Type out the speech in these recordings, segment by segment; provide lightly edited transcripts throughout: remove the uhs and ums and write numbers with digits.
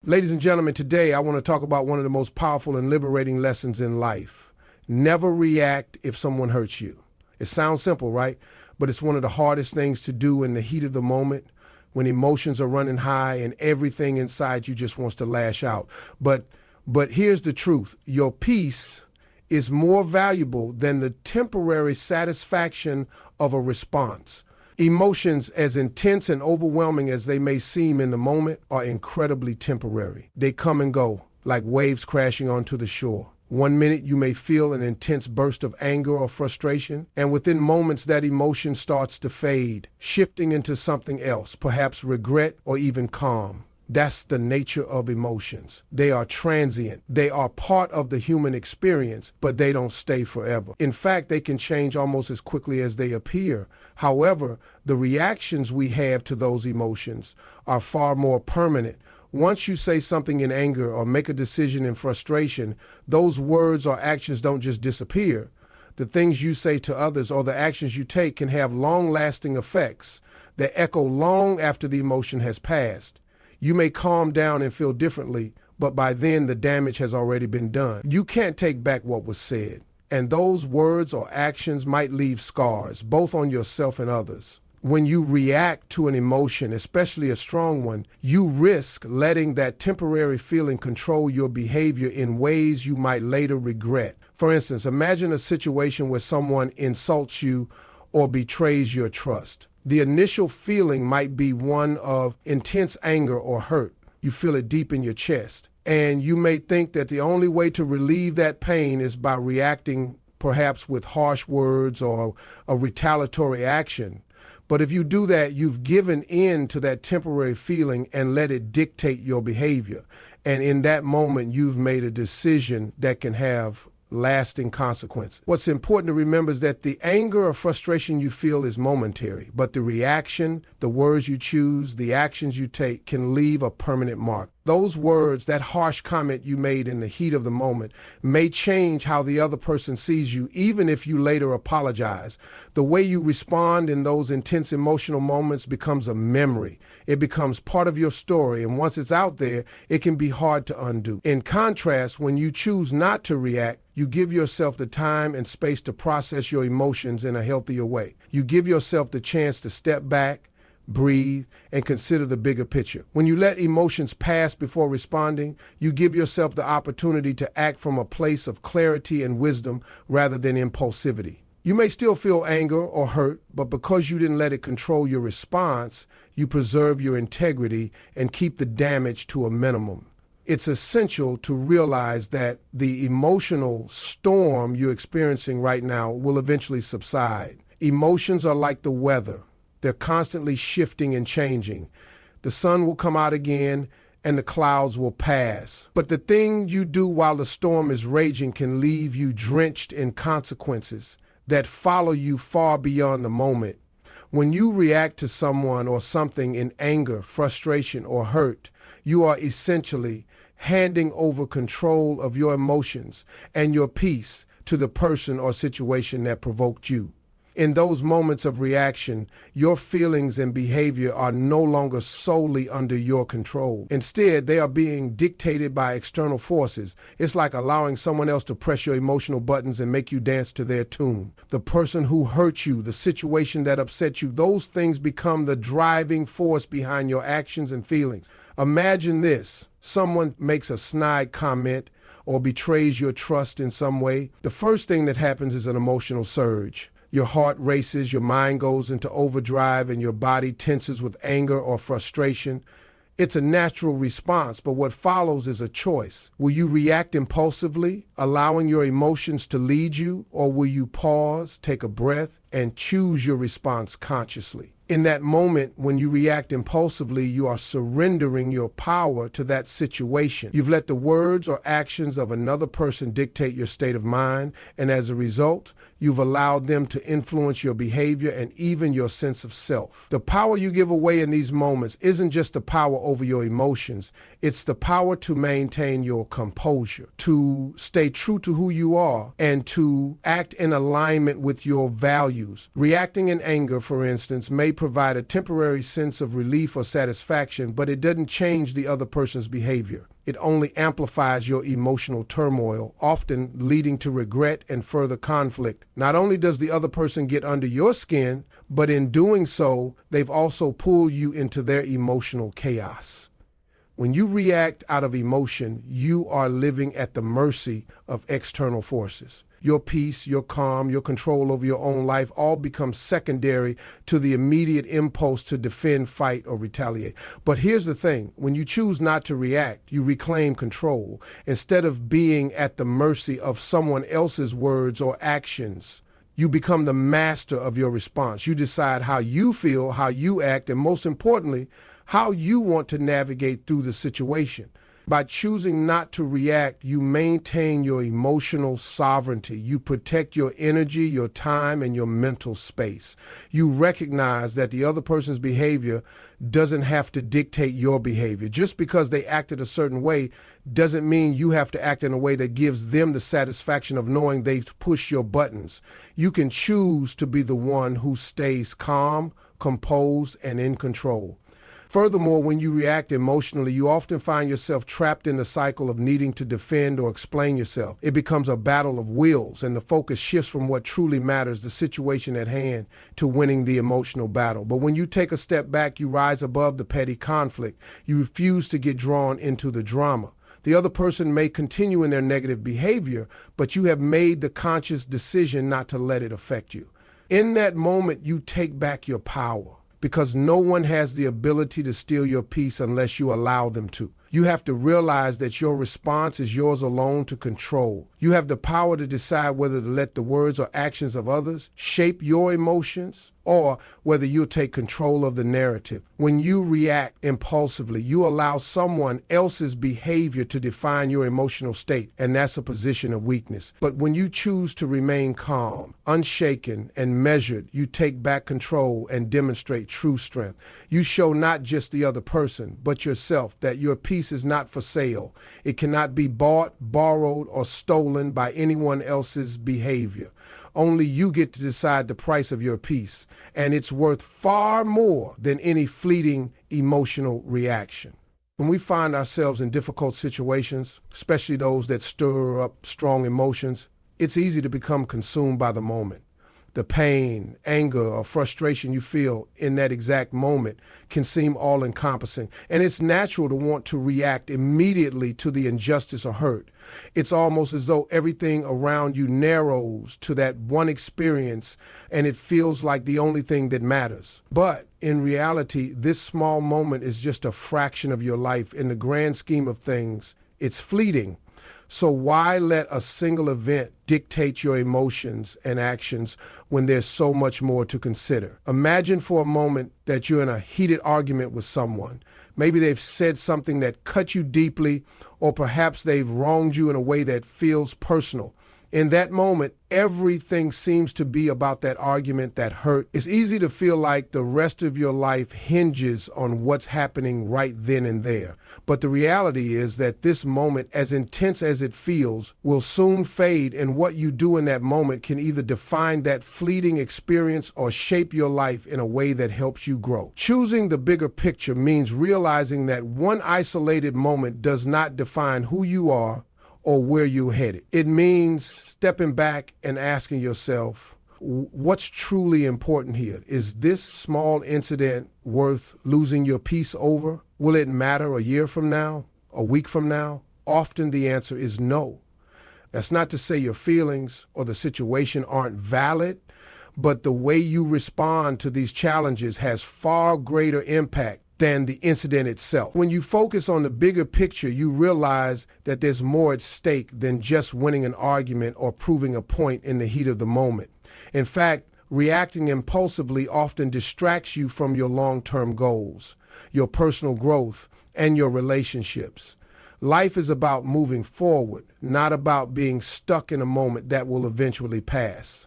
Ladies and gentlemen, today I want to talk about one of the most powerful and liberating lessons in life. Never react if someone hurts you. It sounds simple, right? But it's one of the hardest things to do in the heat of the moment when emotions are running high and everything inside you just wants to lash out. But here's the truth. Your peace is more valuable than the temporary satisfaction of a response. Emotions, as intense and overwhelming as they may seem in the moment, are incredibly temporary. They come and go, like waves crashing onto the shore. One minute you may feel an intense burst of anger or frustration, and within moments that emotion starts to fade, shifting into something else, perhaps regret or even calm. That's the nature of emotions. They are transient. They are part of the human experience, but they don't stay forever. In fact, they can change almost as quickly as they appear. However, the reactions we have to those emotions are far more permanent. Once you say something in anger or make a decision in frustration, those words or actions don't just disappear. The things you say to others or the actions you take can have long-lasting effects that echo long after the emotion has passed. You may calm down and feel differently, but by then the damage has already been done. You can't take back what was said, and those words or actions might leave scars, both on yourself and others. When you react to an emotion, especially a strong one, you risk letting that temporary feeling control your behavior in ways you might later regret. For instance, imagine a situation where someone insults you or betrays your trust. The initial feeling might be one of intense anger or hurt. You feel it deep in your chest. And you may think that the only way to relieve that pain is by reacting perhaps with harsh words or a retaliatory action. But if you do that, you've given in to that temporary feeling and let it dictate your behavior. And in that moment, you've made a decision that can have lasting consequences. What's important to remember is that the anger or frustration you feel is momentary, but the reaction, the words you choose, the actions you take can leave a permanent mark. Those words, that harsh comment you made in the heat of the moment, may change how the other person sees you, even if you later apologize. The way you respond in those intense emotional moments becomes a memory. It becomes part of your story, and once it's out there, it can be hard to undo. In contrast, when you choose not to react, you give yourself the time and space to process your emotions in a healthier way. You give yourself the chance to step back, breathe, and consider the bigger picture. When you let emotions pass before responding, you give yourself the opportunity to act from a place of clarity and wisdom rather than impulsivity. You may still feel anger or hurt, but because you didn't let it control your response, you preserve your integrity and keep the damage to a minimum. It's essential to realize that the emotional storm you're experiencing right now will eventually subside. Emotions are like the weather. They're constantly shifting and changing. The sun will come out again and the clouds will pass. But the thing you do while the storm is raging can leave you drenched in consequences that follow you far beyond the moment. When you react to someone or something in anger, frustration, or hurt, you are essentially handing over control of your emotions and your peace to the person or situation that provoked you. In those moments of reaction, your feelings and behavior are no longer solely under your control. Instead, they are being dictated by external forces. It's like allowing someone else to press your emotional buttons and make you dance to their tune. The person who hurt you, the situation that upset you, those things become the driving force behind your actions and feelings. Imagine this. Someone makes a snide comment or betrays your trust in some way. The first thing that happens is an emotional surge. Your heart races, your mind goes into overdrive, and your body tenses with anger or frustration. It's a natural response, but what follows is a choice. Will you react impulsively, allowing your emotions to lead you, or will you pause, take a breath, and choose your response consciously? In that moment, when you react impulsively, you are surrendering your power to that situation. You've let the words or actions of another person dictate your state of mind, and as a result, you've allowed them to influence your behavior and even your sense of self. The power you give away in these moments isn't just the power over your emotions, it's the power to maintain your composure, to stay true to who you are, and to act in alignment with your values. Reacting in anger, for instance, may provide a temporary sense of relief or satisfaction, but it doesn't change the other person's behavior. It only amplifies your emotional turmoil, often leading to regret and further conflict. Not only does the other person get under your skin, but in doing so, they've also pulled you into their emotional chaos. When you react out of emotion, you are living at the mercy of external forces. Your peace, your calm, your control over your own life all become secondary to the immediate impulse to defend, fight, or retaliate. But here's the thing. When you choose not to react, you reclaim control. Instead of being at the mercy of someone else's words or actions, you become the master of your response. You decide how you feel, how you act, and most importantly, how you want to navigate through the situation. By choosing not to react, you maintain your emotional sovereignty. You protect your energy, your time, and your mental space. You recognize that the other person's behavior doesn't have to dictate your behavior. Just because they acted a certain way doesn't mean you have to act in a way that gives them the satisfaction of knowing they've pushed your buttons. You can choose to be the one who stays calm, composed, and in control. Furthermore, when you react emotionally, you often find yourself trapped in the cycle of needing to defend or explain yourself. It becomes a battle of wills, and the focus shifts from what truly matters, the situation at hand, to winning the emotional battle. But when you take a step back, you rise above the petty conflict. You refuse to get drawn into the drama. The other person may continue in their negative behavior, but you have made the conscious decision not to let it affect you. In that moment, you take back your power, because no one has the ability to steal your peace unless you allow them to. You have to realize that your response is yours alone to control. You have the power to decide whether to let the words or actions of others shape your emotions, or whether you'll take control of the narrative. When you react impulsively, you allow someone else's behavior to define your emotional state, and that's a position of weakness. But when you choose to remain calm, unshaken, and measured, you take back control and demonstrate true strength. You show not just the other person, but yourself that your peace is not for sale. It cannot be bought, borrowed, or stolen by anyone else's behavior. Only you get to decide the price of your peace, and it's worth far more than any fleeting emotional reaction. When we find ourselves in difficult situations, especially those that stir up strong emotions, it's easy to become consumed by the moment. The pain, anger, or frustration you feel in that exact moment can seem all-encompassing, and it's natural to want to react immediately to the injustice or hurt. It's almost as though everything around you narrows to that one experience, and it feels like the only thing that matters. But in reality, this small moment is just a fraction of your life. In the grand scheme of things, it's fleeting. So why let a single event dictate your emotions and actions when there's so much more to consider? Imagine for a moment that you're in a heated argument with someone. Maybe they've said something that cut you deeply, or perhaps they've wronged you in a way that feels personal. In that moment, everything seems to be about that argument, that hurt. It's easy to feel like the rest of your life hinges on what's happening right then and there. But the reality is that this moment, as intense as it feels, will soon fade, and what you do in that moment can either define that fleeting experience or shape your life in a way that helps you grow. Choosing the bigger picture means realizing that one isolated moment does not define who you are or where you're headed. It means stepping back and asking yourself, what's truly important here? Is this small incident worth losing your peace over? Will it matter a year from now, a week from now? Often the answer is no. That's not to say your feelings or the situation aren't valid, but the way you respond to these challenges has far greater impact than the incident itself. When you focus on the bigger picture, you realize that there's more at stake than just winning an argument or proving a point in the heat of the moment. In fact, reacting impulsively often distracts you from your long-term goals, your personal growth, and your relationships. Life is about moving forward, not about being stuck in a moment that will eventually pass.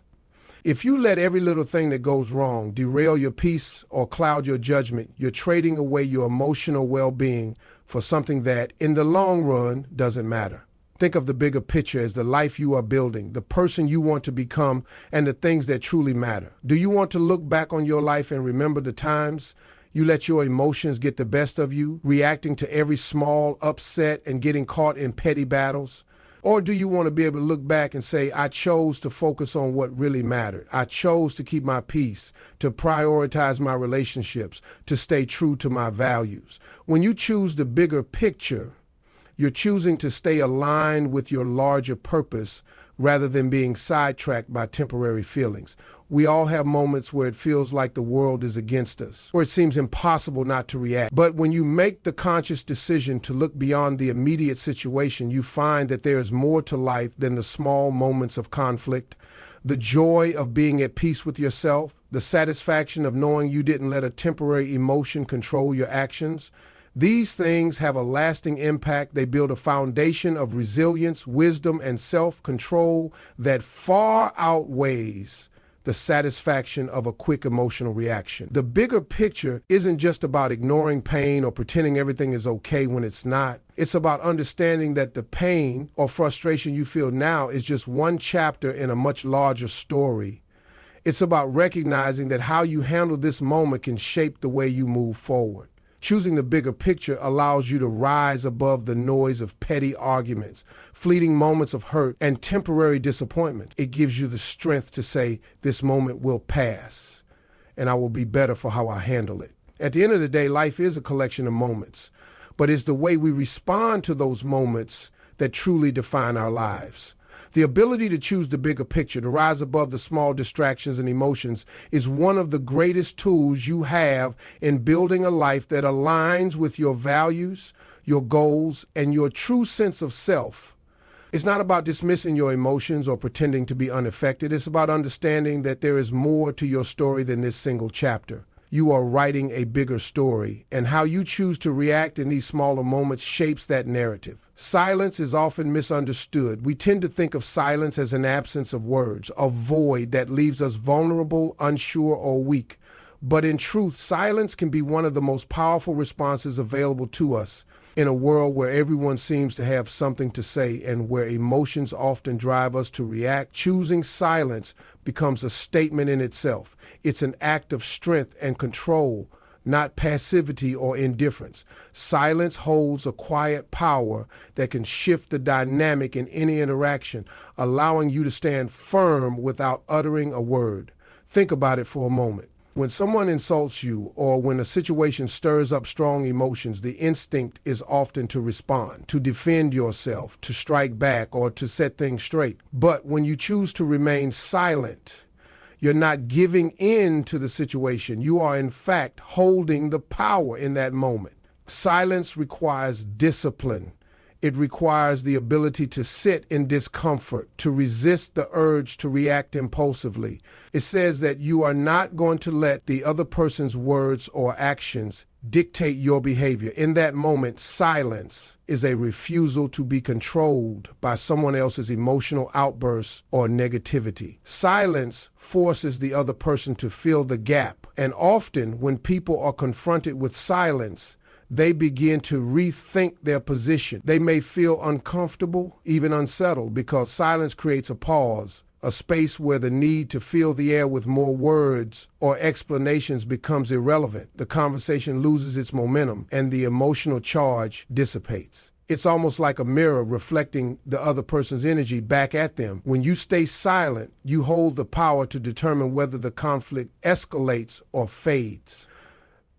If you let every little thing that goes wrong derail your peace or cloud your judgment, you're trading away your emotional well-being for something that, in the long run, doesn't matter. Think of the bigger picture as the life you are building, the person you want to become, and the things that truly matter. Do you want to look back on your life and remember the times you let your emotions get the best of you, reacting to every small upset and getting caught in petty battles? Or do you want to be able to look back and say, I chose to focus on what really mattered. I chose to keep my peace, to prioritize my relationships, to stay true to my values. When you choose the bigger picture, you're choosing to stay aligned with your larger purpose rather than being sidetracked by temporary feelings. We all have moments where it feels like the world is against us, where it seems impossible not to react. But when you make the conscious decision to look beyond the immediate situation, you find that there is more to life than the small moments of conflict. The joy of being at peace with yourself, the satisfaction of knowing you didn't let a temporary emotion control your actions. These things have a lasting impact. They build a foundation of resilience, wisdom, and self-control that far outweighs the satisfaction of a quick emotional reaction. The bigger picture isn't just about ignoring pain or pretending everything is okay when it's not. It's about understanding that the pain or frustration you feel now is just one chapter in a much larger story. It's about recognizing that how you handle this moment can shape the way you move forward. Choosing the bigger picture allows you to rise above the noise of petty arguments, fleeting moments of hurt, and temporary disappointment. It gives you the strength to say, this moment will pass, and I will be better for how I handle it. At the end of the day, life is a collection of moments, but it's the way we respond to those moments that truly define our lives. The ability to choose the bigger picture, to rise above the small distractions and emotions, is one of the greatest tools you have in building a life that aligns with your values, your goals, and your true sense of self. It's not about dismissing your emotions or pretending to be unaffected. It's about understanding that there is more to your story than this single chapter. You are writing a bigger story, and how you choose to react in these smaller moments shapes that narrative. Silence is often misunderstood. We tend to think of silence as an absence of words, a void that leaves us vulnerable, unsure, or weak. But in truth, silence can be one of the most powerful responses available to us. In a world where everyone seems to have something to say and where emotions often drive us to react, choosing silence becomes a statement in itself. It's an act of strength and control, not passivity or indifference. Silence holds a quiet power that can shift the dynamic in any interaction, allowing you to stand firm without uttering a word. Think about it for a moment. When someone insults you or when a situation stirs up strong emotions, the instinct is often to respond, to defend yourself, to strike back, or to set things straight. But when you choose to remain silent, you're not giving in to the situation. You are, in fact, holding the power in that moment. Silence requires discipline. It requires the ability to sit in discomfort, to resist the urge to react impulsively. It says that you are not going to let the other person's words or actions dictate your behavior. In that moment, silence is a refusal to be controlled by someone else's emotional outbursts or negativity. Silence forces the other person to fill the gap. And often when people are confronted with silence, they begin to rethink their position. They may feel uncomfortable, even unsettled, because silence creates a pause, a space where the need to fill the air with more words or explanations becomes irrelevant. The conversation loses its momentum and the emotional charge dissipates. It's almost like a mirror reflecting the other person's energy back at them. When you stay silent, you hold the power to determine whether the conflict escalates or fades.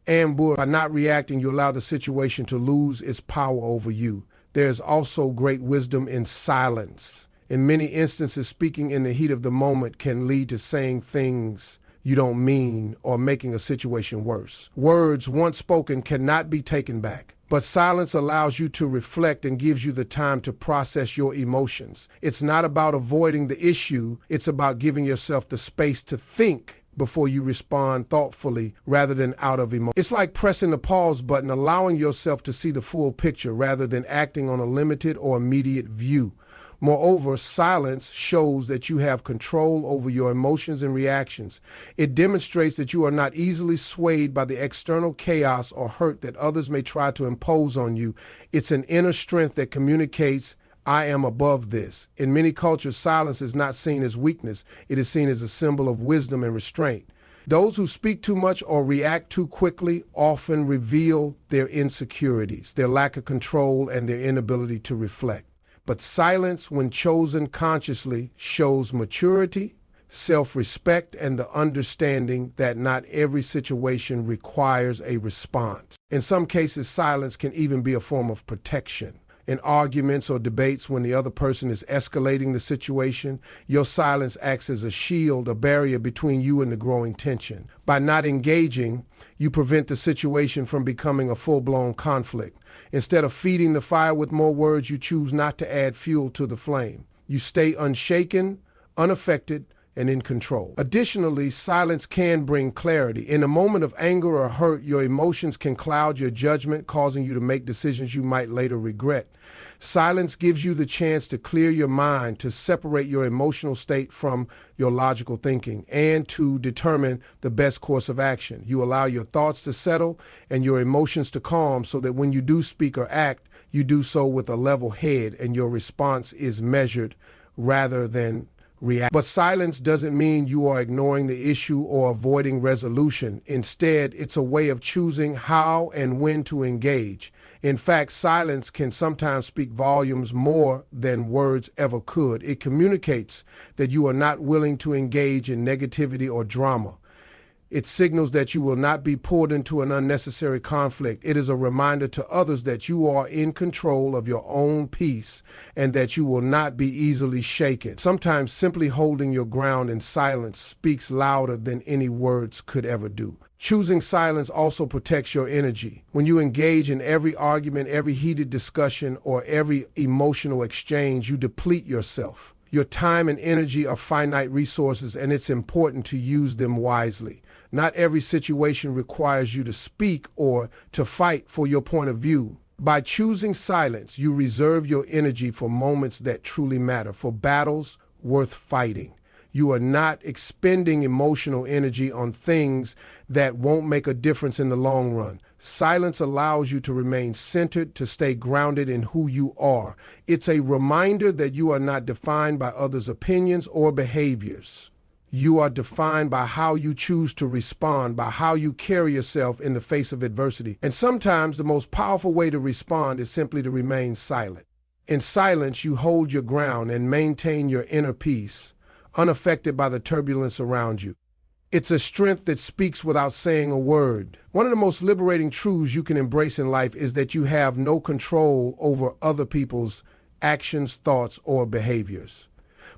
By not reacting, you allow the situation to lose its power over you. There's also great wisdom in silence. In many instances, speaking in the heat of the moment can lead to saying things you don't mean or making a situation worse. Words once spoken cannot be taken back, but silence allows you to reflect and gives you the time to process your emotions. It's not about avoiding the issue, it's about giving yourself the space to think before you respond thoughtfully rather than out of emotion. It's like pressing the pause button, allowing yourself to see the full picture rather than acting on a limited or immediate view. Moreover, silence shows that you have control over your emotions and reactions. It demonstrates that you are not easily swayed by the external chaos or hurt that others may try to impose on you. It's an inner strength that communicates, I am above this. In many cultures, silence is not seen as weakness. It is seen as a symbol of wisdom and restraint. Those who speak too much or react too quickly often reveal their insecurities, their lack of control, and their inability to reflect. But silence, when chosen consciously, shows maturity, self-respect, and the understanding that not every situation requires a response. In some cases, silence can even be a form of protection. In arguments or debates, when the other person is escalating the situation, your silence acts as a shield, a barrier between you and the growing tension. By not engaging, you prevent the situation from becoming a full-blown conflict. Instead of feeding the fire with more words, you choose not to add fuel to the flame. You stay unshaken, unaffected, and in control. Additionally, silence can bring clarity. In a moment of anger or hurt, your emotions can cloud your judgment, causing you to make decisions you might later regret. Silence gives you the chance to clear your mind, to separate your emotional state from your logical thinking, and to determine the best course of action. You allow your thoughts to settle and your emotions to calm so that when you do speak or act, you do so with a level head and your response is measured rather than react. But silence doesn't mean you are ignoring the issue or avoiding resolution. Instead, it's a way of choosing how and when to engage. In fact, silence can sometimes speak volumes more than words ever could. It communicates that you are not willing to engage in negativity or drama. It signals that you will not be pulled into an unnecessary conflict. It is a reminder to others that you are in control of your own peace and that you will not be easily shaken. Sometimes simply holding your ground in silence speaks louder than any words could ever do. Choosing silence also protects your energy. When you engage in every argument, every heated discussion, or every emotional exchange, you deplete yourself. Your time and energy are finite resources, and it's important to use them wisely. Not every situation requires you to speak or to fight for your point of view. By choosing silence, you reserve your energy for moments that truly matter, for battles worth fighting. You are not expending emotional energy on things that won't make a difference in the long run. Silence allows you to remain centered, to stay grounded in who you are. It's a reminder that you are not defined by others' opinions or behaviors. You are defined by how you choose to respond, by how you carry yourself in the face of adversity. And sometimes the most powerful way to respond is simply to remain silent. In silence, you hold your ground and maintain your inner peace, unaffected by the turbulence around you. It's a strength that speaks without saying a word. One of the most liberating truths you can embrace in life is that you have no control over other people's actions, thoughts, or behaviors.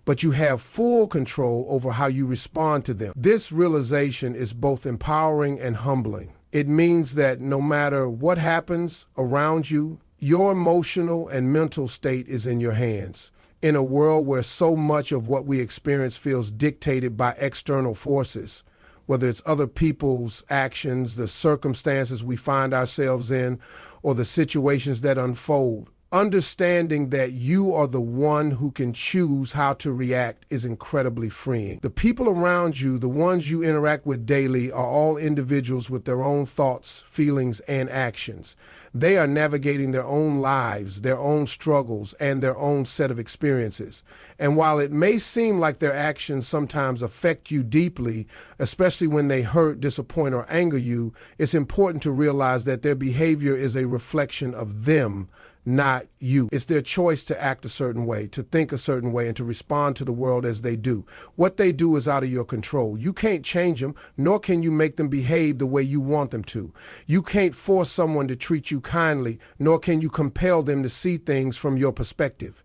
But you have full control over how you respond to them. This realization is both empowering and humbling. It means that no matter what happens around you, your emotional and mental state is in your hands. In a world where so much of what we experience feels dictated by external forces, whether it's other people's actions, the circumstances we find ourselves in, or the situations that unfold, understanding that you are the one who can choose how to react is incredibly freeing. The people around you, the ones you interact with daily, are all individuals with their own thoughts, feelings, and actions. They are navigating their own lives, their own struggles, and their own set of experiences. And while it may seem like their actions sometimes affect you deeply, especially when they hurt, disappoint, or anger you, it's important to realize that their behavior is a reflection of them, not you. It's their choice to act a certain way, to think a certain way, and to respond to the world as they do. What they do is out of your control. You can't change them, nor can you make them behave the way you want them to. You can't force someone to treat you kindly, nor can you compel them to see things from your perspective.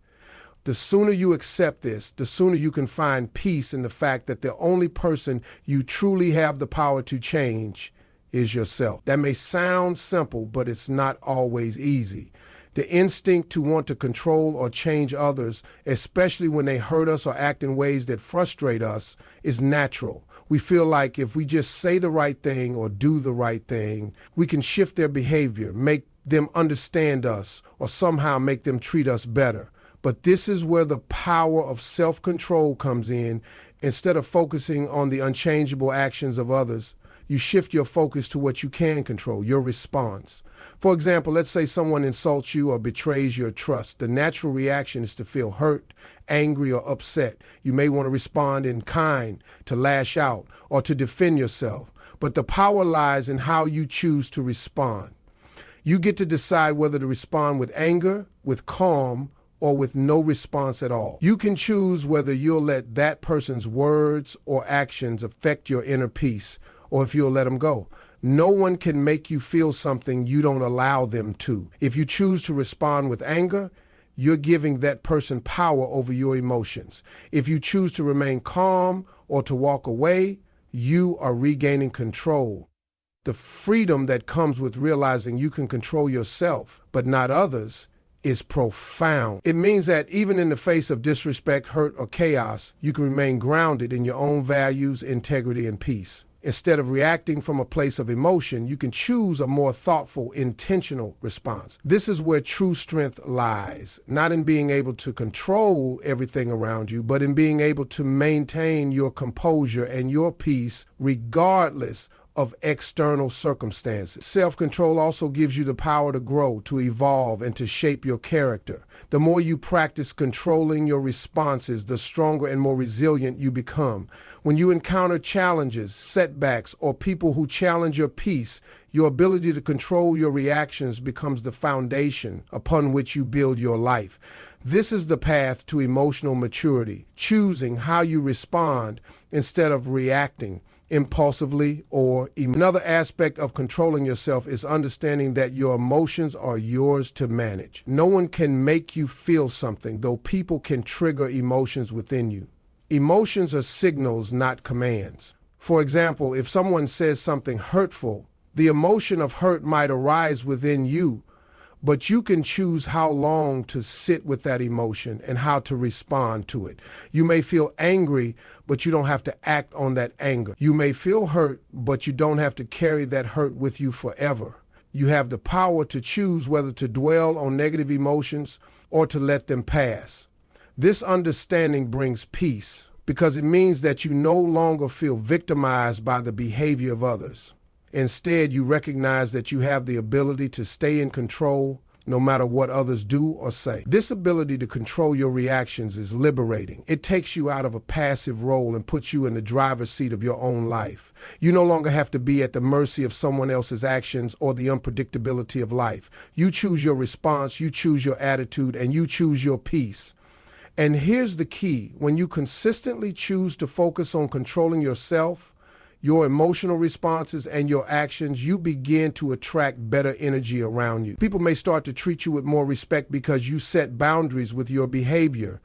The sooner you accept this, the sooner you can find peace in the fact that the only person you truly have the power to change is yourself. That may sound simple, but it's not always easy. The instinct to want to control or change others, especially when they hurt us or act in ways that frustrate us, is natural. We feel like if we just say the right thing or do the right thing, we can shift their behavior, make them understand us, or somehow make them treat us better. But this is where the power of self-control comes in. Instead of focusing on the unchangeable actions of others, You shift your focus to what you can control, your response. For example, let's say someone insults you or betrays your trust. The natural reaction is to feel hurt, angry, or upset. You may want to respond in kind, to lash out, or to defend yourself. But the power lies in how you choose to respond. You get to decide whether to respond with anger, with calm, or with no response at all. You can choose whether you'll let that person's words or actions affect your inner peace, or if you'll let them go. No one can make you feel something you don't allow them to. If you choose to respond with anger, you're giving that person power over your emotions. If you choose to remain calm or to walk away, you are regaining control. The freedom that comes with realizing you can control yourself, but not others, is profound. It means that even in the face of disrespect, hurt, or chaos, you can remain grounded in your own values, integrity, and peace. Instead of reacting from a place of emotion, you can choose a more thoughtful, intentional response. This is where true strength lies, not in being able to control everything around you, but in being able to maintain your composure and your peace regardless of external circumstances. Self-control also gives you the power to grow, to evolve, and to shape your character. The more you practice controlling your responses, the stronger and more resilient you become. When you encounter challenges, setbacks, or people who challenge your peace, your ability to control your reactions becomes the foundation upon which you build your life. This is the path to emotional maturity, choosing how you respond instead of reacting impulsively or another aspect of controlling yourself is understanding that your emotions are yours to manage. No one can make you feel something, though people can trigger emotions within you. Emotions are signals, not commands. For example, if someone says something hurtful, the emotion of hurt might arise within you, but you can choose how long to sit with that emotion and how to respond to it. You may feel angry, but you don't have to act on that anger. You may feel hurt, but you don't have to carry that hurt with you forever. You have the power to choose whether to dwell on negative emotions or to let them pass. This understanding brings peace because it means that you no longer feel victimized by the behavior of others. Instead, you recognize that you have the ability to stay in control no matter what others do or say. This ability to control your reactions is liberating. It takes you out of a passive role and puts you in the driver's seat of your own life. You no longer have to be at the mercy of someone else's actions or the unpredictability of life. You choose your response, you choose your attitude, and you choose your peace. And here's the key. When you consistently choose to focus on controlling yourself, your emotional responses, and your actions, you begin to attract better energy around you. People may start to treat you with more respect because you set boundaries with your behavior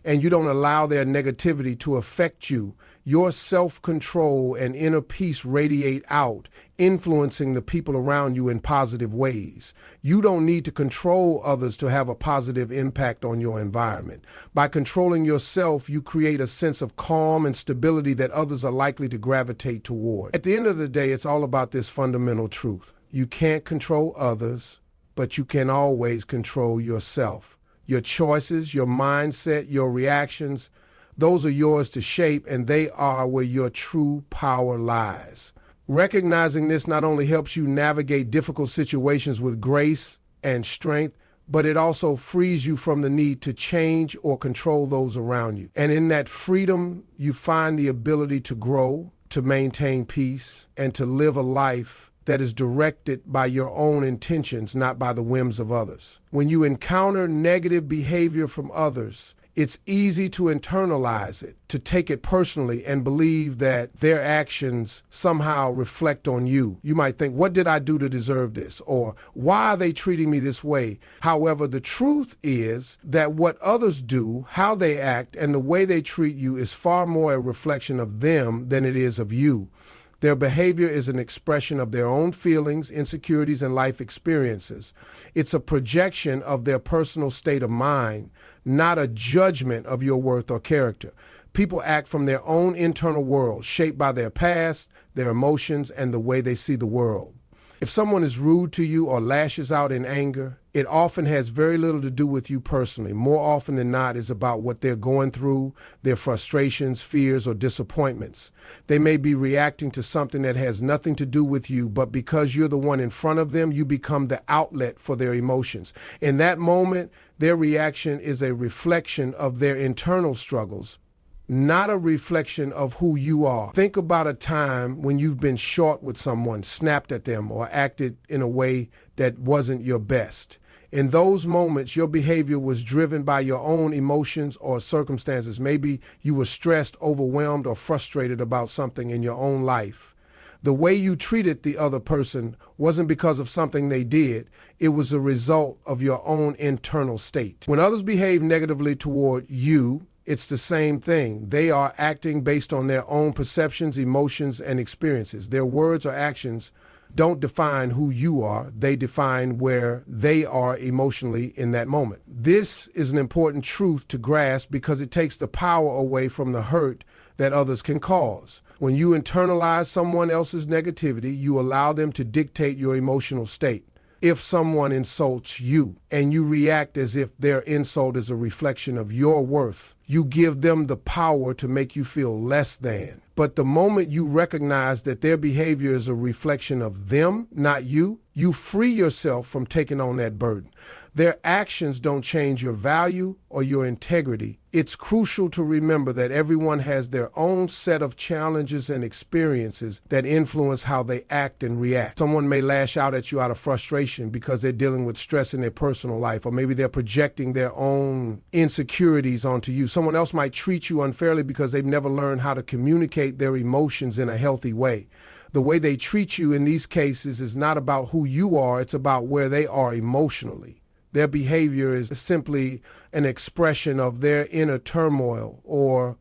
and you don't allow their negativity to affect you. Your self-control and inner peace radiate out, influencing the people around you in positive ways. You don't need to control others to have a positive impact on your environment. By controlling yourself, you create a sense of calm and stability that others are likely to gravitate toward. At the end of the day, it's all about this fundamental truth. You can't control others, but you can always control yourself. Your choices, your mindset, your reactions, those are yours to shape, and they are where your true power lies. Recognizing this not only helps you navigate difficult situations with grace and strength, but it also frees you from the need to change or control those around you. And in that freedom, you find the ability to grow, to maintain peace, and to live a life that is directed by your own intentions, not by the whims of others. When you encounter negative behavior from others, it's easy to internalize it, to take it personally and believe that their actions somehow reflect on you. You might think, what did I do to deserve this? Or why are they treating me this way? However, the truth is that what others do, how they act, and the way they treat you is far more a reflection of them than it is of you. Their behavior is an expression of their own feelings, insecurities, and life experiences. It's a projection of their personal state of mind, not a judgment of your worth or character. People act from their own internal world, shaped by their past, their emotions, and the way they see the world. If someone is rude to you or lashes out in anger, it often has very little to do with you personally. More often than not, it's about what they're going through, their frustrations, fears, or disappointments. They may be reacting to something that has nothing to do with you, but because you're the one in front of them, you become the outlet for their emotions. In that moment, their reaction is a reflection of their internal struggles, not a reflection of who you are. Think about a time when you've been short with someone, snapped at them, or acted in a way that wasn't your best. In those moments, your behavior was driven by your own emotions or circumstances. Maybe you were stressed, overwhelmed, or frustrated about something in your own life. The way you treated the other person wasn't because of something they did. It was a result of your own internal state. When others behave negatively toward you, it's the same thing. They are acting based on their own perceptions, emotions, and experiences. Their words or actions don't define who you are. They define where they are emotionally in that moment. This is an important truth to grasp because it takes the power away from the hurt that others can cause. When you internalize someone else's negativity, you allow them to dictate your emotional state. If someone insults you and you react as if their insult is a reflection of your worth, you give them the power to make you feel less than. But the moment you recognize that their behavior is a reflection of them, not you, you free yourself from taking on that burden. Their actions don't change your value or your integrity. It's crucial to remember that everyone has their own set of challenges and experiences that influence how they act and react. Someone may lash out at you out of frustration because they're dealing with stress in their personal life, or maybe they're projecting their own insecurities onto you. Someone else might treat you unfairly because they've never learned how to communicate their emotions in a healthy way. The way they treat you in these cases is not about who you are, it's about where they are emotionally. Their behavior is simply an expression of their inner turmoil or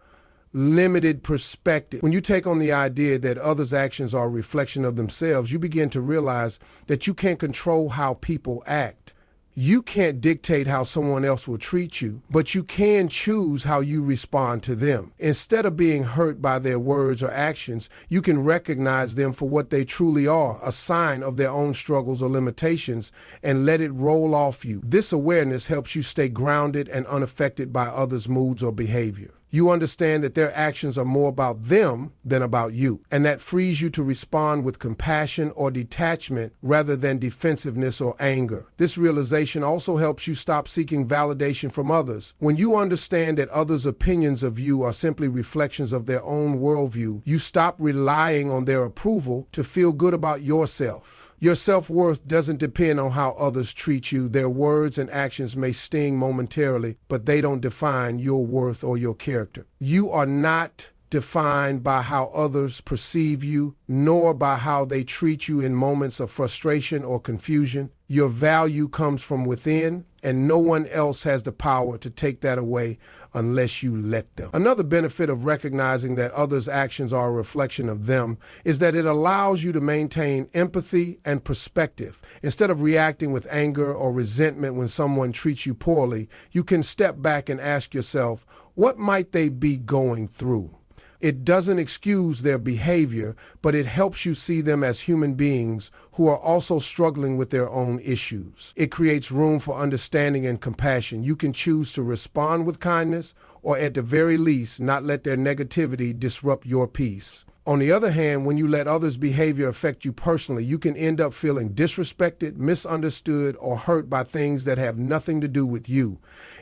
limited perspective. When you take on the idea that others' actions are a reflection of themselves, you begin to realize that you can't control how people act. You can't dictate how someone else will treat you, but you can choose how you respond to them. Instead of being hurt by their words or actions, you can recognize them for what they truly are, a sign of their own struggles or limitations, and let it roll off you. This awareness helps you stay grounded and unaffected by others' moods or behavior. You understand that their actions are more about them than about you, and that frees you to respond with compassion or detachment rather than defensiveness or anger. This realization also helps you stop seeking validation from others. When you understand that others' opinions of you are simply reflections of their own worldview, you stop relying on their approval to feel good about yourself. Your self-worth doesn't depend on how others treat you. Their words and actions may sting momentarily, but they don't define your worth or your character. You are not defined by how others perceive you, nor by how they treat you in moments of frustration or confusion. Your value comes from within, and no one else has the power to take that away unless you let them. Another benefit of recognizing that others' actions are a reflection of them is that it allows you to maintain empathy and perspective. Instead of reacting with anger or resentment when someone treats you poorly, you can step back and ask yourself, what might they be going through? It doesn't excuse their behavior, but it helps you see them as human beings who are also struggling with their own issues. It creates room for understanding and compassion. You can choose to respond with kindness, or at the very least, not let their negativity disrupt your peace. On the other hand, when you let others' behavior affect you personally, you can end up feeling disrespected, misunderstood, or hurt by things that have nothing to do with you.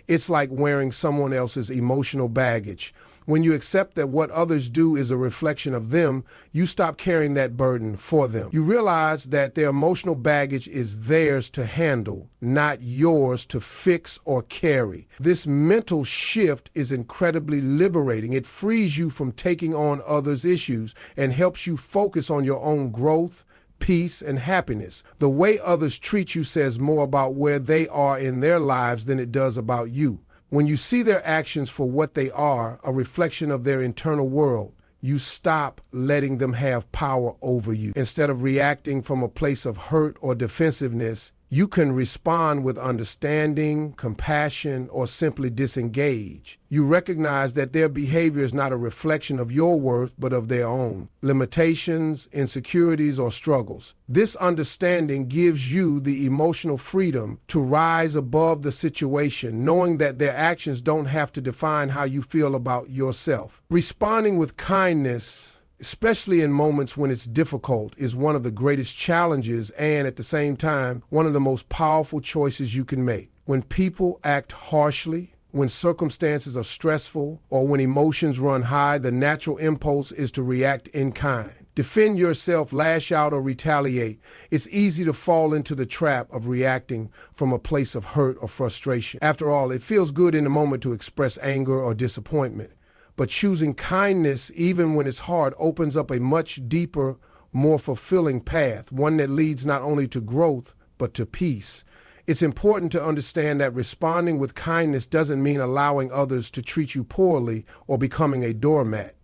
It's like wearing someone else's emotional baggage. When you accept that what others do is a reflection of them, you stop carrying that burden for them. You realize that their emotional baggage is theirs to handle, not yours to fix or carry. This mental shift is incredibly liberating. It frees you from taking on others' issues and helps you focus on your own growth, peace, and happiness. The way others treat you says more about where they are in their lives than it does about you. When you see their actions for what they are, a reflection of their internal world, you stop letting them have power over you. Instead of reacting from a place of hurt or defensiveness, You can respond with understanding, compassion, or simply disengage. You recognize that their behavior is not a reflection of your worth, but of their own limitations, insecurities, or struggles. This understanding gives you the emotional freedom to rise above the situation, knowing that their actions don't have to define how you feel about yourself. Responding with kindness, especially in moments when it's difficult, is one of the greatest challenges and, at the same time, one of the most powerful choices you can make. When people act harshly, when circumstances are stressful, or when emotions run high, the natural impulse is to react in kind. Defend yourself, lash out, or retaliate. It's easy to fall into the trap of reacting from a place of hurt or frustration. After all, it feels good in the moment to express anger or disappointment. But choosing kindness, even when it's hard, opens up a much deeper, more fulfilling path, one that leads not only to growth, but to peace. It's important to understand that responding with kindness doesn't mean allowing others to treat you poorly or becoming a doormat.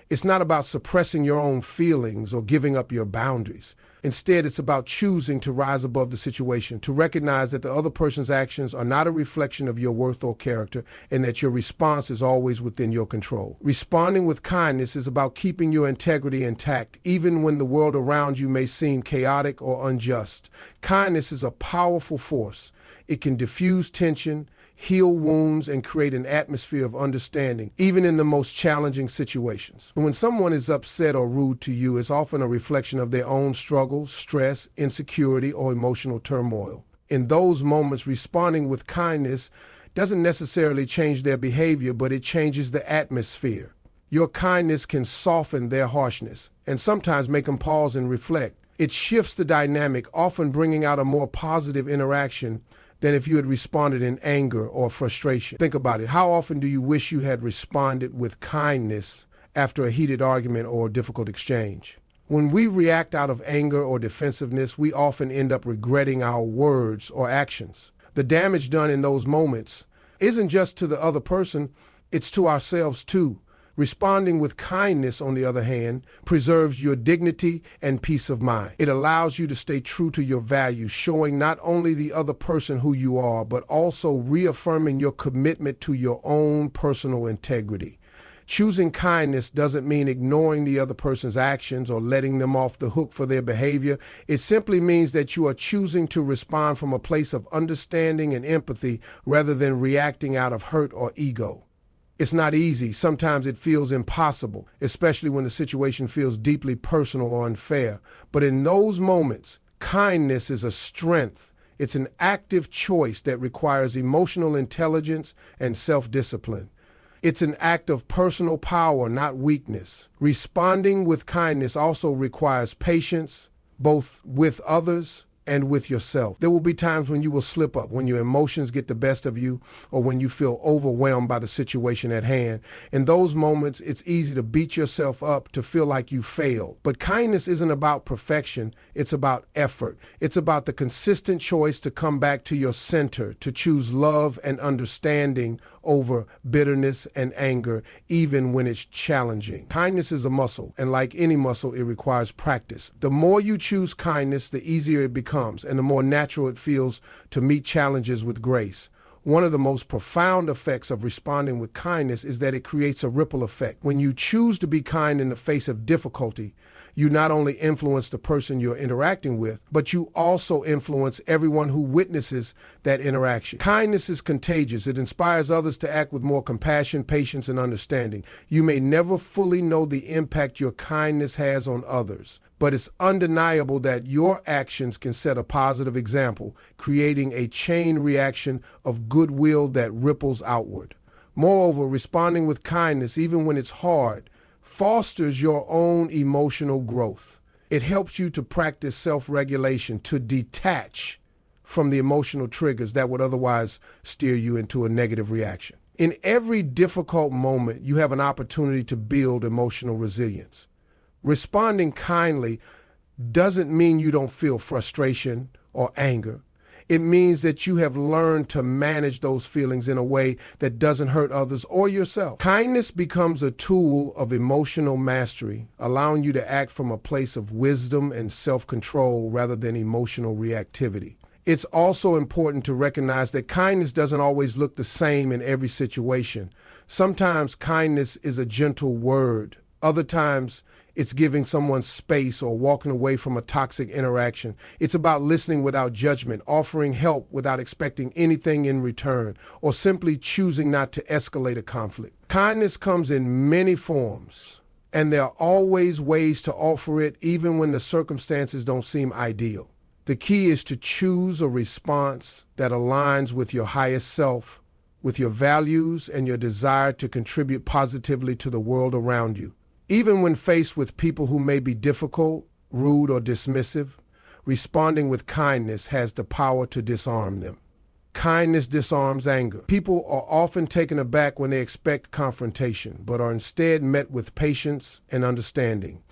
It's not about suppressing your own feelings or giving up your boundaries. Instead, it's about choosing to rise above the situation, to recognize that the other person's actions are not a reflection of your worth or character, and that your response is always within your control. Responding with kindness is about keeping your integrity intact, even when the world around you may seem chaotic or unjust. Kindness is a powerful force. It can diffuse tension, heal wounds, and create an atmosphere of understanding, even in the most challenging situations. When someone is upset or rude to you, it's often a reflection of their own struggles, stress, insecurity, or emotional turmoil. In those moments, responding with kindness doesn't necessarily change their behavior, but it changes the atmosphere. Your kindness can soften their harshness and sometimes make them pause and reflect. It shifts the dynamic, often bringing out a more positive interaction than if you had responded in anger or frustration. Think about it. How often do you wish you had responded with kindness after a heated argument or a difficult exchange? When we react out of anger or defensiveness, we often end up regretting our words or actions. The damage done in those moments isn't just to the other person, it's to ourselves too. Responding with kindness, on the other hand, preserves your dignity and peace of mind. It allows you to stay true to your values, showing not only the other person who you are, but also reaffirming your commitment to your own personal integrity. Choosing kindness doesn't mean ignoring the other person's actions or letting them off the hook for their behavior. It simply means that you are choosing to respond from a place of understanding and empathy rather than reacting out of hurt or ego. It's not easy. Sometimes it feels impossible, especially when the situation feels deeply personal or unfair. But in those moments, kindness is a strength. It's an active choice that requires emotional intelligence and self-discipline. It's an act of personal power, not weakness. Responding with kindness also requires patience, both with others and with yourself. There will be times when you will slip up, when your emotions get the best of you, or when you feel overwhelmed by the situation at hand. In those moments, it's easy to beat yourself up, to feel like you failed. But kindness isn't about perfection, it's about effort. It's about the consistent choice to come back to your center, to choose love and understanding over bitterness and anger, even when it's challenging. Kindness is a muscle, and like any muscle, it requires practice. The more you choose kindness, the easier it becomes, and the more natural it feels to meet challenges with grace. One of the most profound effects of responding with kindness is that it creates a ripple effect. When you choose to be kind in the face of difficulty, you not only influence the person you're interacting with, but you also influence everyone who witnesses that interaction. Kindness is contagious. It inspires others to act with more compassion, patience, and understanding. You may never fully know the impact your kindness has on others, but it's undeniable that your actions can set a positive example, creating a chain reaction of goodwill that ripples outward. Moreover, responding with kindness, even when it's hard, fosters your own emotional growth. It helps you to practice self-regulation, to detach from the emotional triggers that would otherwise steer you into a negative reaction. In every difficult moment, you have an opportunity to build emotional resilience. Responding kindly doesn't mean you don't feel frustration or anger. It means that you have learned to manage those feelings in a way that doesn't hurt others or yourself. Kindness becomes a tool of emotional mastery, allowing you to act from a place of wisdom and self-control rather than emotional reactivity. It's also important to recognize that kindness doesn't always look the same in every situation. Sometimes kindness is a gentle word. Other times, it's giving someone space or walking away from a toxic interaction. It's about listening without judgment, offering help without expecting anything in return, or simply choosing not to escalate a conflict. Kindness comes in many forms, and there are always ways to offer it even when the circumstances don't seem ideal. The key is to choose a response that aligns with your highest self, with your values and your desire to contribute positively to the world around you. Even when faced with people who may be difficult, rude, or dismissive, responding with kindness has the power to disarm them. Kindness disarms anger. People are often taken aback when they expect confrontation, but are instead met with patience and understanding.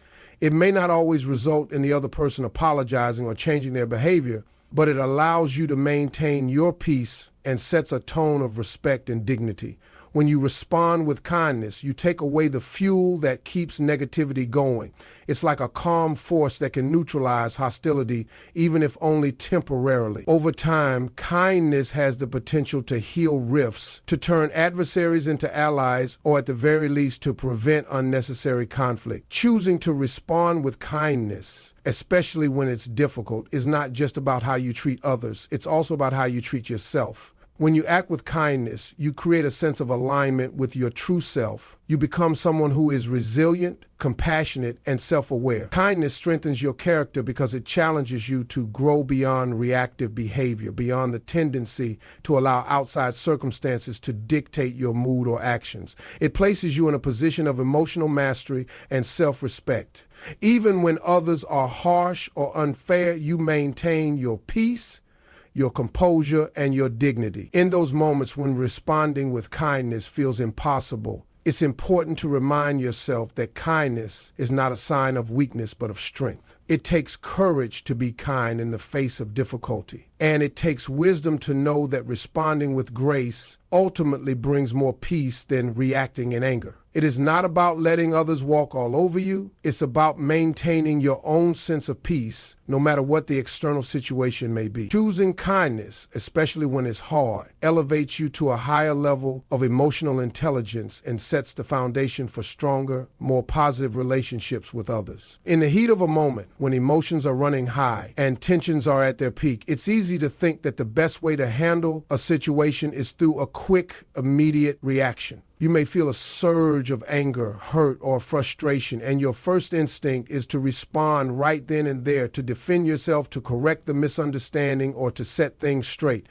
It may not always result in the other person apologizing or changing their behavior, but it allows you to maintain your peace and sets a tone of respect and dignity. When you respond with kindness, you take away the fuel that keeps negativity going. It's like a calm force that can neutralize hostility, even if only temporarily. Over time, kindness has the potential to heal rifts, to turn adversaries into allies, or at the very least to prevent unnecessary conflict. Choosing to respond with kindness, especially when it's difficult, is not just about how you treat others. It's also about how you treat yourself. When you act with kindness, you create a sense of alignment with your true self. You become someone who is resilient, compassionate, and self-aware. Kindness strengthens your character because it challenges you to grow beyond reactive behavior, beyond the tendency to allow outside circumstances to dictate your mood or actions. It places you in a position of emotional mastery and self-respect. Even when others are harsh or unfair, you maintain your peace, your composure, and your dignity. In those moments when responding with kindness feels impossible, it's important to remind yourself that kindness is not a sign of weakness, but of strength. It takes courage to be kind in the face of difficulty, and it takes wisdom to know that responding with grace ultimately brings more peace than reacting in anger. It is not about letting others walk all over you. It's about maintaining your own sense of peace, no matter what the external situation may be. Choosing kindness, especially when it's hard, elevates you to a higher level of emotional intelligence and sets the foundation for stronger, more positive relationships with others. In the heat of a moment, when emotions are running high and tensions are at their peak, it's easy to think that the best way to handle a situation is through a quick, immediate reaction. You may feel a surge of anger, hurt, or frustration, and your first instinct is to respond right then and there, to defend yourself, to correct the misunderstanding, or to set things straight.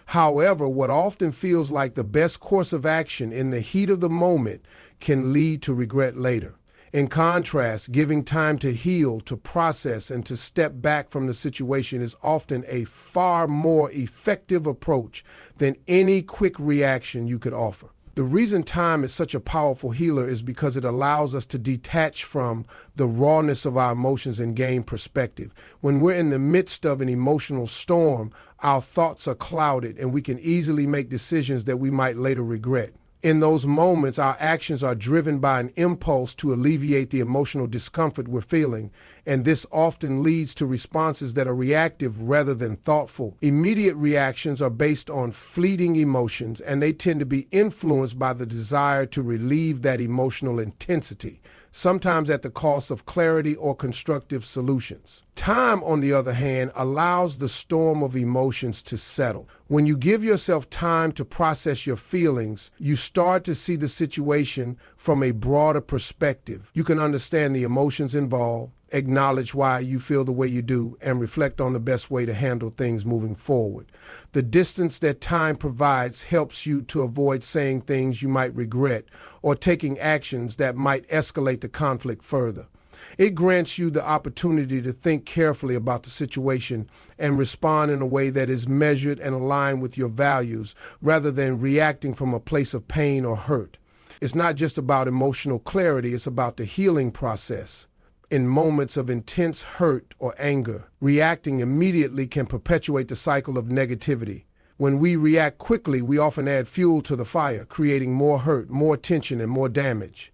However, what often feels like the best course of action in the heat of the moment can lead to regret later. In contrast, giving time to heal, to process, and to step back from the situation is often a far more effective approach than any quick reaction you could offer. The reason time is such a powerful healer is because it allows us to detach from the rawness of our emotions and gain perspective. When we're in the midst of an emotional storm, our thoughts are clouded and we can easily make decisions that we might later regret. In those moments, our actions are driven by an impulse to alleviate the emotional discomfort we're feeling, and this often leads to responses that are reactive rather than thoughtful. Immediate reactions are based on fleeting emotions, and they tend to be influenced by the desire to relieve that emotional intensity, sometimes at the cost of clarity or constructive solutions. Time, on the other hand, allows the storm of emotions to settle. When you give yourself time to process your feelings, you start to see the situation from a broader perspective. You can understand the emotions involved, acknowledge why you feel the way you do, and reflect on the best way to handle things moving forward. The distance that time provides helps you to avoid saying things you might regret or taking actions that might escalate the conflict further. It grants you the opportunity to think carefully about the situation and respond in a way that is measured and aligned with your values rather than reacting from a place of pain or hurt. It's not just about emotional clarity, it's about the healing process. In moments of intense hurt or anger, reacting immediately can perpetuate the cycle of negativity. When we react quickly, we often add fuel to the fire, creating more hurt, more tension, and more damage.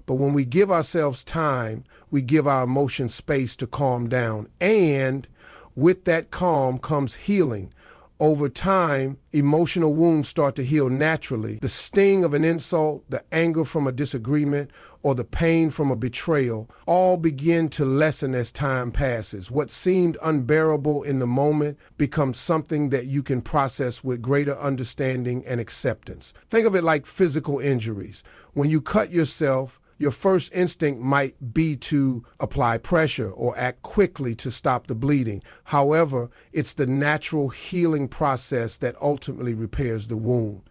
But when we give ourselves time, we give our emotions space to calm down. And with that calm comes healing, Over time, emotional wounds start to heal naturally. The sting of an insult, the anger from a disagreement, or the pain from a betrayal all begin to lessen as time passes. What seemed unbearable in the moment becomes something that you can process with greater understanding and acceptance. Think of it like physical injuries. When you cut yourself, your first instinct might be to apply pressure or act quickly to stop the bleeding. However, it's the natural healing process that ultimately repairs the wound.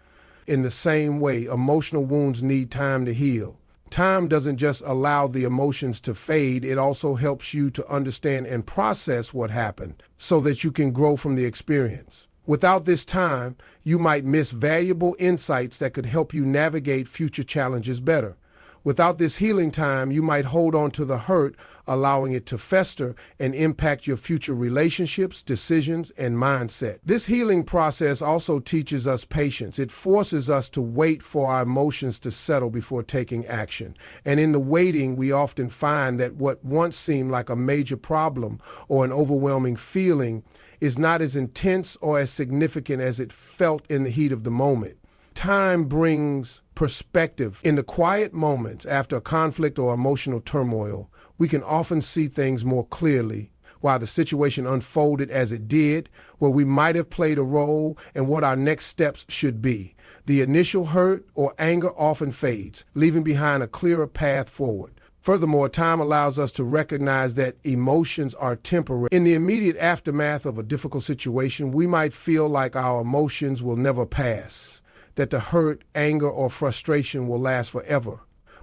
In the same way, emotional wounds need time to heal. Time doesn't just allow the emotions to fade, it also helps you to understand and process what happened so that you can grow from the experience. Without this time, you might miss valuable insights that could help you navigate future challenges better. Without this healing time, you might hold on to the hurt, allowing it to fester and impact your future relationships, decisions, and mindset. This healing process also teaches us patience. It forces us to wait for our emotions to settle before taking action. And in the waiting, we often find that what once seemed like a major problem or an overwhelming feeling is not as intense or as significant as it felt in the heat of the moment. Time brings perspective. In the quiet moments after a conflict or emotional turmoil, we can often see things more clearly, while the situation unfolded as it did, where we might have played a role, and what our next steps should be. The initial hurt or anger often fades, leaving behind a clearer path forward. Furthermore, time allows us to recognize that emotions are temporary. In the immediate aftermath of a difficult situation, we might feel like our emotions will never pass, that the hurt, anger, or frustration will last forever.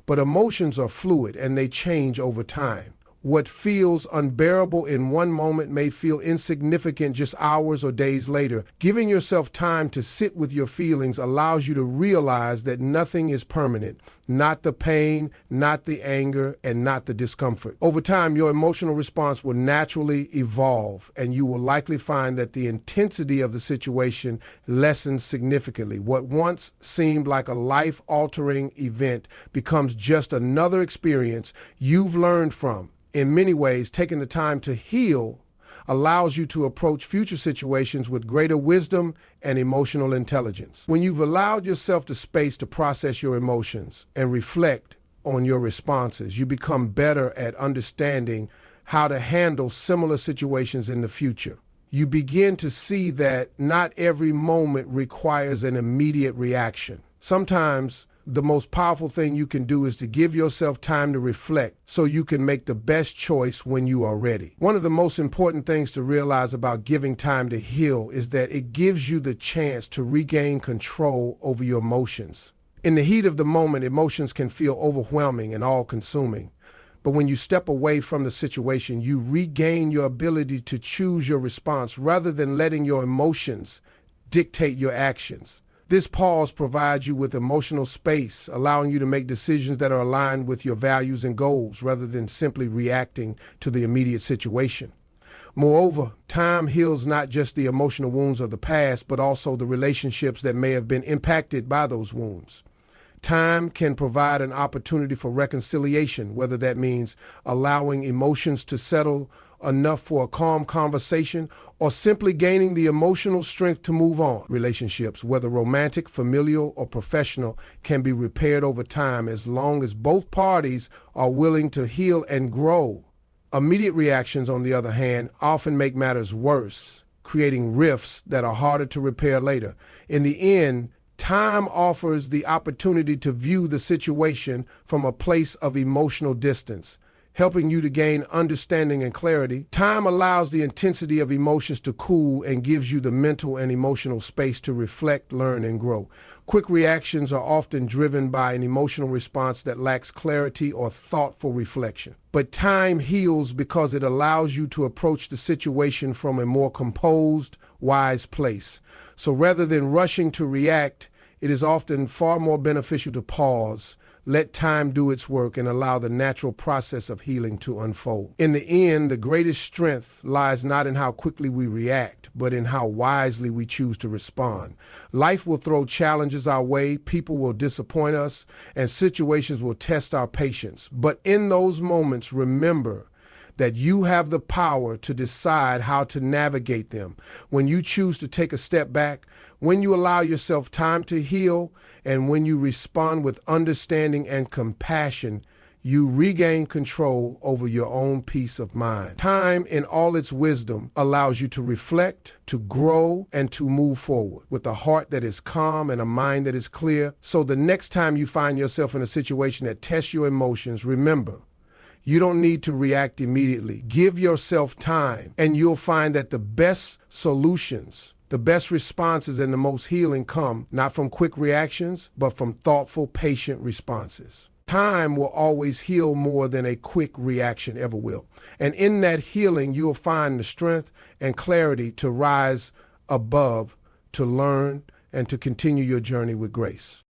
But emotions are fluid and they change over time. What feels unbearable in one moment may feel insignificant just hours or days later. Giving yourself time to sit with your feelings allows you to realize that nothing is permanent, not the pain, not the anger, and not the discomfort. Over time, your emotional response will naturally evolve, and you will likely find that the intensity of the situation lessens significantly. What once seemed like a life-altering event becomes just another experience you've learned from. In many ways, taking the time to heal allows you to approach future situations with greater wisdom and emotional intelligence. When you've allowed yourself the space to process your emotions and reflect on your responses, you become better at understanding how to handle similar situations in the future. You begin to see that not every moment requires an immediate reaction. Sometimes the most powerful thing you can do is to give yourself time to reflect so you can make the best choice when you are ready. One of the most important things to realize about giving time to heal is that it gives you the chance to regain control over your emotions. In the heat of the moment, emotions can feel overwhelming and all-consuming. But when you step away from the situation, you regain your ability to choose your response rather than letting your emotions dictate your actions. This pause provides you with emotional space, allowing you to make decisions that are aligned with your values and goals rather than simply reacting to the immediate situation. Moreover, time heals not just the emotional wounds of the past, but also the relationships that may have been impacted by those wounds. Time can provide an opportunity for reconciliation, whether that means allowing emotions to settle enough for a calm conversation or simply gaining the emotional strength to move on. Relationships, whether romantic, familial, or professional, can be repaired over time as long as both parties are willing to heal and grow. Immediate reactions, on the other hand, often make matters worse, creating rifts that are harder to repair later. In the end, time offers the opportunity to view the situation from a place of emotional distance, helping you to gain understanding and clarity. Time allows the intensity of emotions to cool and gives you the mental and emotional space to reflect, learn, and grow. Quick reactions are often driven by an emotional response that lacks clarity or thoughtful reflection. But time heals because it allows you to approach the situation from a more composed, wise place. So rather than rushing to react, it is often far more beneficial to pause, let time do its work, and allow the natural process of healing to unfold. In the end, the greatest strength lies not in how quickly we react, but in how wisely we choose to respond. Life will throw challenges our way, people will disappoint us, and situations will test our patience. But in those moments, remember that you have the power to decide how to navigate them. When you choose to take a step back, when you allow yourself time to heal, and when you respond with understanding and compassion, you regain control over your own peace of mind. Time, in all its wisdom, allows you to reflect, to grow, and to move forward with a heart that is calm and a mind that is clear. So the next time you find yourself in a situation that tests your emotions, remember, you don't need to react immediately. Give yourself time, and you'll find that the best solutions, the best responses, and the most healing come not from quick reactions, but from thoughtful, patient responses. Time will always heal more than a quick reaction ever will. And in that healing, you'll find the strength and clarity to rise above, to learn, and to continue your journey with grace.